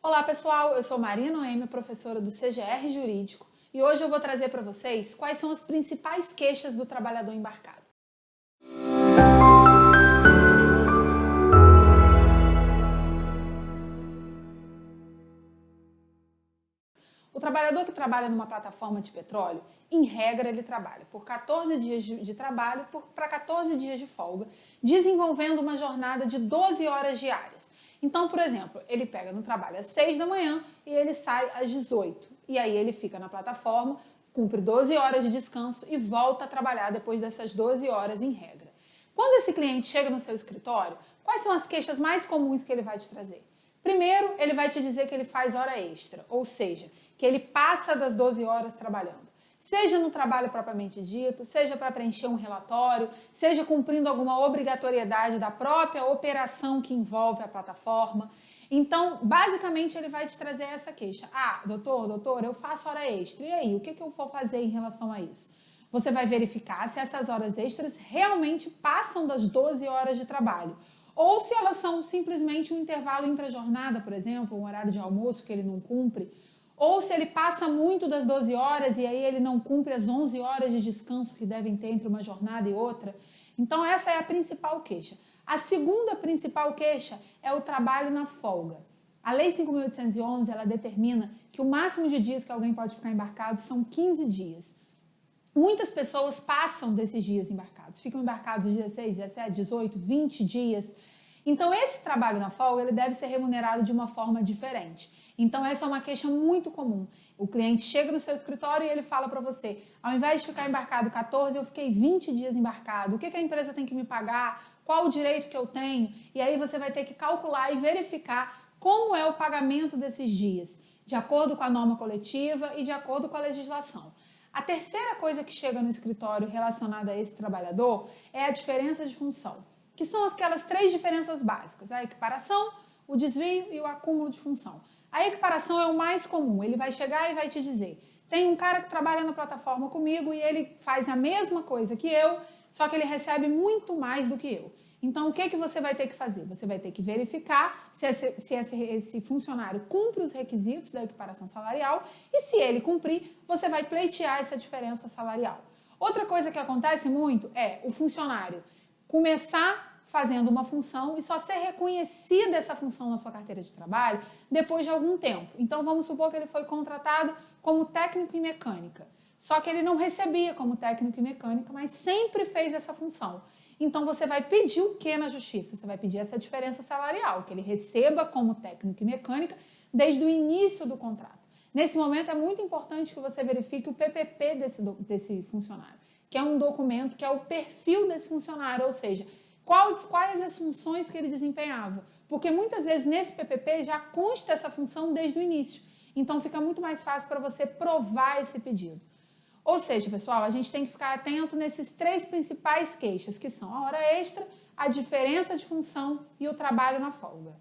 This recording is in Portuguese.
Olá pessoal, eu sou Maria Noêmia, professora do CGR Jurídico, e hoje eu vou trazer para vocês quais são as principais queixas do trabalhador embarcado. O trabalhador que trabalha numa plataforma de petróleo, em regra, ele trabalha por 14 dias de trabalho para 14 dias de folga, desenvolvendo uma jornada de 12 horas diárias. Então, por exemplo, ele pega no trabalho às 6 da manhã e ele sai às 18. E aí ele fica na plataforma, cumpre 12 horas de descanso e volta a trabalhar depois dessas 12 horas em regra. Quando esse cliente chega no seu escritório, quais são as queixas mais comuns que ele vai te trazer? Primeiro, ele vai te dizer que ele faz hora extra, ou seja, que ele passa das 12 horas trabalhando. Seja no trabalho propriamente dito, seja para preencher um relatório, seja cumprindo alguma obrigatoriedade da própria operação que envolve a plataforma. Então, basicamente, ele vai te trazer essa queixa. Ah, doutor, eu faço hora extra. E aí, o que eu vou fazer em relação a isso? Você vai verificar se essas horas extras realmente passam das 12 horas de trabalho. Ou se elas são simplesmente um intervalo intra-jornada, por exemplo, um horário de almoço que ele não cumpre. Ou se ele passa muito das 12 horas e aí ele não cumpre as 11 horas de descanso que devem ter entre uma jornada e outra. Então essa é a principal queixa. A segunda principal queixa é o trabalho na folga. A Lei 5.811, ela determina que o máximo de dias que alguém pode ficar embarcado são 15 dias. Muitas pessoas passam desses dias embarcados, ficam embarcados 16, 17, 18, 20 dias. Então, esse trabalho na folga ele deve ser remunerado de uma forma diferente. Então, essa é uma queixa muito comum. O cliente chega no seu escritório e ele fala para você, ao invés de ficar embarcado 14, eu fiquei 20 dias embarcado. O que a empresa tem que me pagar? Qual o direito que eu tenho? E aí você vai ter que calcular e verificar como é o pagamento desses dias, de acordo com a norma coletiva e de acordo com a legislação. A terceira coisa que chega no escritório relacionada a esse trabalhador é a diferença de função, que são aquelas três diferenças básicas, a equiparação, o desvio e o acúmulo de função. A equiparação é o mais comum, ele vai chegar e vai te dizer, tem um cara que trabalha na plataforma comigo e ele faz a mesma coisa que eu, só que ele recebe muito mais do que eu. Então, o que você vai ter que fazer? Você vai ter que verificar se esse funcionário cumpre os requisitos da equiparação salarial e se ele cumprir, você vai pleitear essa diferença salarial. Outra coisa que acontece muito é o funcionário começar fazendo uma função e só ser reconhecida essa função na sua carteira de trabalho depois de algum tempo. Então, vamos supor que ele foi contratado como técnico em mecânica, só que ele não recebia como técnico em mecânica, mas sempre fez essa função. Então, você vai pedir o que na justiça? Você vai pedir essa diferença salarial, que ele receba como técnico em mecânica desde o início do contrato. Nesse momento, é muito importante que você verifique o PPP desse funcionário, que é um documento que é o perfil desse funcionário, ou seja, quais as funções que ele desempenhava. Porque muitas vezes nesse PPP já consta essa função desde o início. Então, fica muito mais fácil para você provar esse pedido. Ou seja, pessoal, a gente tem que ficar atento nesses três principais queixas, que são a hora extra, a diferença de função e o trabalho na folga.